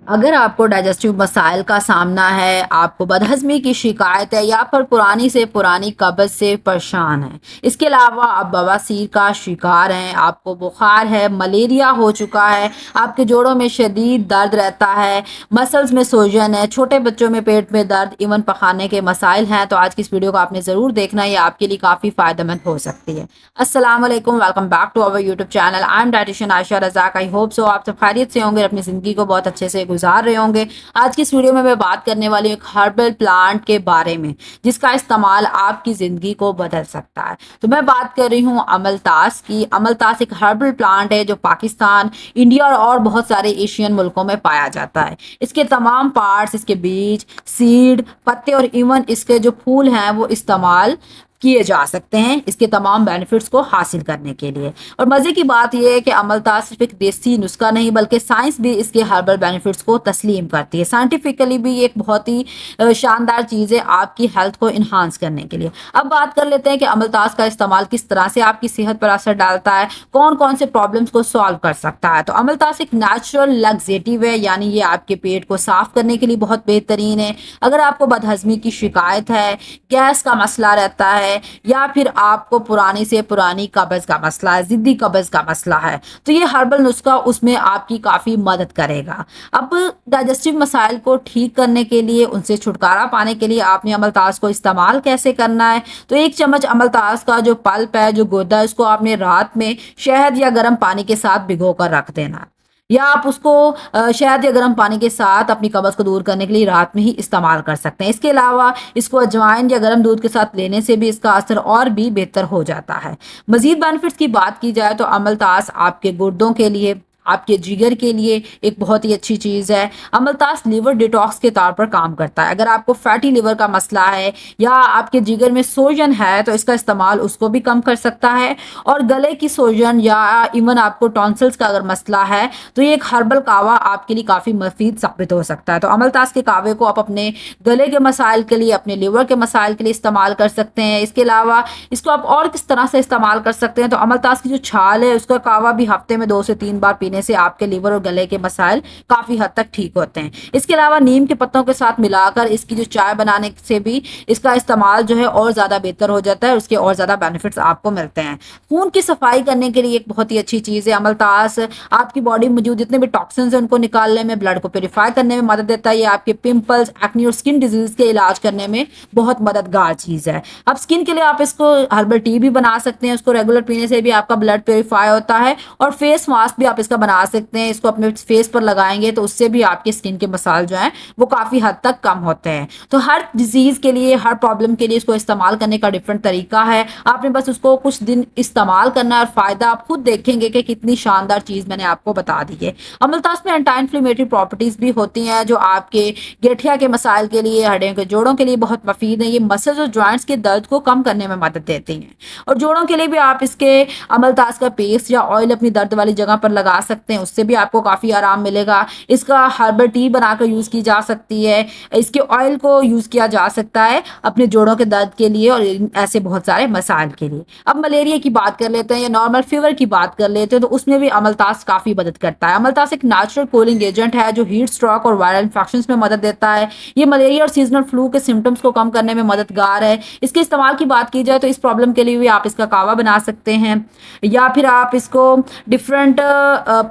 अगर आपको डाइजेस्टिव मसाइल का सामना है, आपको बदहज़मी की शिकायत है या फिर पुरानी से पुरानी कब्ज़ से परेशान हैं, इसके अलावा आप बवासीर का शिकार हैं, आपको बुखार है, मलेरिया हो चुका है, आपके जोड़ों में शदीद दर्द रहता है, मसल्स में सूजन है, छोटे बच्चों में पेट में दर्द, इवन पखाने के मसाइल हैं, तो आज की इस वीडियो को आपने ज़रूर देखना है, ये आपके लिए काफ़ी फ़ायदेमंद हो सकती है। अस्सलाम वालेकुम, welcome back to our YouTube channel. I am dietitian Ayesha Razak. I hope so आप सब खैरियत से होंगे, अपनी ज़िंदगी को बहुत अच्छे से गुजार रहे होंगे। आज की इस वीडियो में मैं बात करने वाली हूँ एक हर्बल प्लांट के बारे में, जिसका इस्तेमाल आपकी ज़िंदगी को बदल सकता है। तो मैं बात कर रही हूँ अमलतास की। अमलतास एक हर्बल प्लांट है जो पाकिस्तान, इंडिया और बहुत सारे एशियन मुल्कों में पाया जाता है। इसके तमाम पार्ट्स, इसके बीज, सीड, पत्ते और इवन इसके जो फूल हैं वो इस्तेमाल किए जा सकते हैं इसके तमाम बेनिफिट्स को हासिल करने के लिए। और मज़े की बात यह है कि अमलतास सिर्फ एक देसी नुस्खा नहीं बल्कि साइंस भी इसके हर्बल बेनिफिट्स को तस्लीम करती है। साइंटिफिकली भी ये एक बहुत ही शानदार चीज़ है आपकी हेल्थ को इन्हांस करने के लिए। अब बात कर लेते हैं कि अमलतास का इस्तेमाल किस तरह से आपकी सेहत पर असर डालता है, कौन कौन से प्रॉब्लम्स को सॉल्व कर सकता है। तो अमलतास एक नेचुरल लग्जेटिव है, यानी ये आपके पेट को साफ करने के लिए बहुत बेहतरीन है। अगर आपको बदहजमी की शिकायत है, गैस का मसला रहता है, या फिर आपको पुरानी से पुरानी कब्ज का मसला है, जिद्दी कब्ज का मसला है, तो ये हर्बल नुस्खा उसमें आपकी काफ़ी मदद करेगा। अब डाइजेस्टिव मसाइल को ठीक करने के लिए, उनसे छुटकारा पाने के लिए आपने अमलतास को इस्तेमाल कैसे करना है। तो 1 चम्मच अमलतास का जो पल्प है, जो गुर्दा है, उसको आपने रात में शहद या गर्म पानी के साथ भिगो कर रख देना, या आप उसको शहद या गर्म पानी के साथ अपनी कब्ज़ को दूर करने के लिए रात में ही इस्तेमाल कर सकते हैं। इसके अलावा इसको अजवाइन या गर्म दूध के साथ लेने से भी इसका असर और भी बेहतर हो जाता है। मज़ीद बेनिफिट्स की बात की जाए तो अमलतास आपके गुर्दों के लिए, आपके जिगर के लिए एक बहुत ही अच्छी चीज़ है। अमलतास लिवर डिटॉक्स के तौर पर काम करता है। अगर आपको फैटी लिवर का मसला है या आपके जिगर में सोजन है तो इसका इस्तेमाल उसको भी कम कर सकता है। और गले की सोजन या इवन आपको टॉन्सिल्स का अगर मसला है तो ये एक हर्बल कावा आपके लिए काफ़ी मुफीद साबित हो सकता है। तो अमलतास के कावे को आप अपने गले के मसाइल के लिए, अपने लिवर के मसाइल के लिए इस्तेमाल कर सकते हैं। इसके अलावा इसको आप और किस तरह से इस्तेमाल कर सकते हैं, तो अमलतास की जो छाल है उसका कावा भी हफ्ते में 2 से 3 बार पीने से आपके लिवर और गले के मसाइल काफ़ी हद तक ठीक होते हैं। इसके अलावा नीम के पत्तों के साथ मिलाकर इसकी जो चाय बनाने से भी इसका इस्तेमाल जो है और ज़्यादा बेहतर हो जाता है, उसके और ज़्यादा बेनिफिट्स आपको मिलते हैं। खून की सफाई करने के लिए एक बहुत ही अच्छी चीज़ है अमलतास। आपकी बॉडी में मौजूद जितने भी टॉक्सिन्स हैं उनको निकालने में, ब्लड को प्योरीफाई करने में मदद देता है। ये आपके पिंपल्स, एक्ने और स्किन डिजीज के इलाज करने में बहुत मददगार चीज़ है। अब स्किन के लिए आप इसको हर्बल टी भी बना सकते हैं, उसको रेगुलर पीने से भी आपका ब्लड प्योरीफाई होता है। और फेस मास्क भी आप इसका बना सकते हैं, इसको अपने फेस पर लगाएंगे तो उससे भी आपके स्किन के मसाइल जो हैं वो काफ़ी हद तक कम होते हैं। तो हर डिजीज़ के लिए, हर प्रॉब्लम के लिए इसको इस्तेमाल करने का डिफरेंट तरीका है। आपने बस उसको कुछ दिन इस्तेमाल करना है और फ़ायदा आप खुद देखेंगे कि कितनी शानदार चीज़ मैंने आपको बता दी है। अमलतास में एंटी इन्फ्लेमेटरी प्रॉपर्टीज़ भी होती हैं जो आपके गठिया के मसाइल के लिए, हड्डियों के जोड़ों के लिए बहुत मफीद है। ये मसल्स और जॉइंट्स के दर्द को कम करने में मदद देती हैं। और जोड़ों के लिए भी आप इसके अमलतास का पेस्ट या ऑयल अपनी दर्द वाली जगह पर लगा सकते हैं, उससे भी आपको काफ़ी आराम मिलेगा। इसका हर्बल टी बनाकर यूज़ की जा सकती है, इसके ऑयल को यूज़ किया जा सकता है अपने जोड़ों के दर्द के लिए और ऐसे बहुत सारे मसाइल के लिए। अब मलेरिया की बात कर लेते हैं या नॉर्मल फीवर की बात कर लेते हैं, तो उसमें भी अमलतास काफ़ी मदद करता है। अमलतास एक नेचुरल कूलिंग एजेंट है जो हीट स्ट्रोक और वायरल इन्फेक्शंस में मदद देता है। ये मलेरिया और सीजनल फ्लू के सिम्टम्स को कम करने में मददगार है। इसके इस्तेमाल की बात की जाए तो इस प्रॉब्लम के लिए भी आप इसका कावा बना सकते हैं, या फिर आप इसको डिफरेंट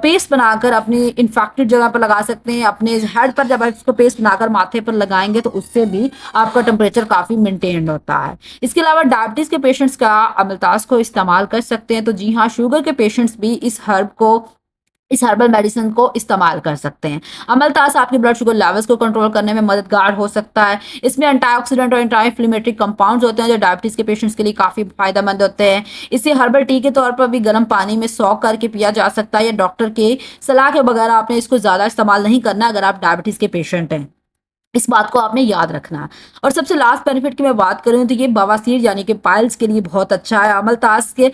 पेस्ट बनाकर अपनी इन्फेक्टेड जगह पर लगा सकते हैं। अपने हेड पर जब आप इसको पेस्ट बनाकर माथे पर लगाएंगे तो उससे भी आपका टेम्परेचर काफ़ी मेंटेन्ड होता है। इसके अलावा डायबिटीज़ के पेशेंट्स का अमलतास को इस्तेमाल कर सकते हैं। तो जी हाँ, शुगर के पेशेंट्स भी इस हर्बल मेडिसिन को इस्तेमाल कर सकते हैं। अमलतास आपके ब्लड शुगर लेवल्स को कंट्रोल करने में मददगार हो सकता है। इसमें एंटीऑक्सीडेंट और एंटी इन्फ्लेमेटरी कंपाउंड्स होते हैं जो डायबिटीज़ के पेशेंट्स के लिए काफ़ी फायदेमंद होते हैं। इसे हर्बल टी के तौर पर भी गर्म पानी में सौख करके पिया जा सकता है, या डॉक्टर के सलाह के बगैर आपने इसको ज़्यादा इस्तेमाल नहीं करना अगर आप डायबिटीज़ के पेशेंट हैं। इस बात को आपने याद रखना है। और सबसे लास्ट बेनिफिट की मैं बात करूँ तो ये बवासीर यानी कि पाइल्स के लिए बहुत अच्छा है।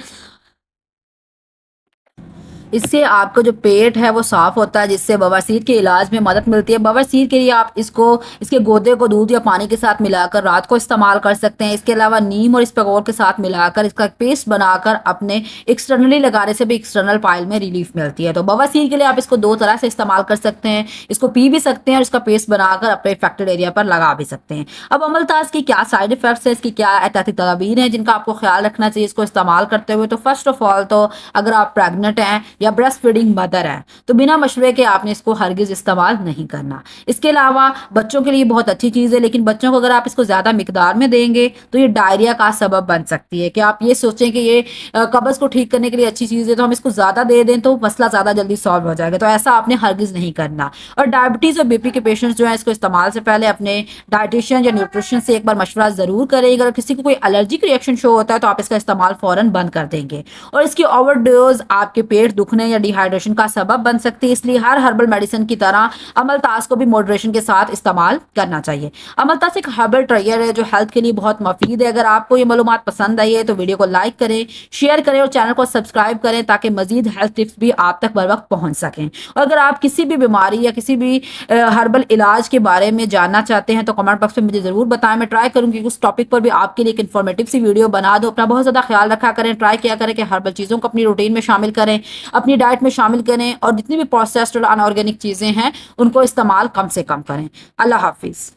इससे आपका जो पेट है वो साफ़ होता है, जिससे बवासीर के इलाज में मदद मिलती है। बवासीर के लिए आप इसको इसके गोदे को दूध या पानी के साथ मिलाकर रात को इस्तेमाल कर सकते हैं। इसके अलावा नीम और इस्पगोल के साथ मिलाकर इसका पेस्ट बनाकर अपने एक्सटर्नली लगाने से भी एक्सटर्नल पाइल में रिलीफ मिलती है। तो बवासीर के लिए आप इसको 2 तरह से इस्तेमाल कर सकते हैं, इसको पी भी सकते हैं और इसका पेस्ट बनाकर अपने इफेक्टेड एरिया पर लगा भी सकते हैं। अब अमलताज़ की क्या साइड इफ़ेक्ट्स है, इसकी क्या एहतियाती तदाबीर हैं जिनका आपको ख्याल रखना चाहिए इसको इस्तेमाल करते हुए। तो फर्स्ट ऑफ ऑल तो अगर आप प्रेग्नेंट हैं या ब्रेस्ट फीडिंग मदर है तो बिना मशवरे के आपने इसको हरगिज़ इस्तेमाल नहीं करना। इसके अलावा बच्चों के लिए बहुत अच्छी चीज़ है, लेकिन बच्चों को अगर आप इसको ज़्यादा मिकदार में देंगे तो ये डायरिया का सबब बन सकती है। कि आप ये सोचें कि ये कब्ज़ को ठीक करने के लिए अच्छी चीज़ है तो हम इसको ज़्यादा दे दें तो मसला ज़्यादा जल्दी सॉल्व हो जाएगा, तो ऐसा आपने हरगिज़ नहीं करना। और डायबिटीज़ और बीपी के पेशेंट्स जो हैं इसको इस्तेमाल से पहले अपने डाइटिशियन या न्यूट्रिशन से एक बार मशवरा ज़रूर करें। अगर किसी को कोई एलर्जिक रिएक्शन शो होता है तो आप इसका इस्तेमाल फ़ौरन बंद कर देंगे। और इसकी ओवरडोज आपके पेट दुखने या डिहाइड्रेशन का सबब बन सकती है, इसलिए हर हर्बल मेडिसिन की तरह अमलताज़ को भी मॉडरेशन के साथ इस्तेमाल करना चाहिए। अमलताज़ एक हर्बल ट्रायर है जो हेल्थ के लिए बहुत मुफीद है। अगर आपको ये मालूमात पसंद आई है तो वीडियो को लाइक करें, शेयर करें और चैनल को सब्सक्राइब करें ताकि मजीद हेल्थ टिप्स भी आप तक बर वक्त पहुँच सकें। और अगर आप किसी भी बीमारी या किसी भी हर्बल इलाज के बारे में जानना चाहते हैं तो कमेंट बॉक्स में मुझे ज़रूर बताएं। मैं ट्राई करूँगी उस टॉपिक पर भी आपके लिए एक इन्फॉर्मेटिव सी वीडियो बना दो। अपना बहुत ज़्यादा ख्याल रखा करें, ट्राई किया करें कि हर्बल चीज़ों को अपनी रूटीन में शामिल करें, अपनी डाइट में शामिल करें और जितनी भी प्रोसेस्ड और अनऑर्गेनिक चीज़ें हैं उनको इस्तेमाल कम से कम करें। अल्लाह हाफिज़।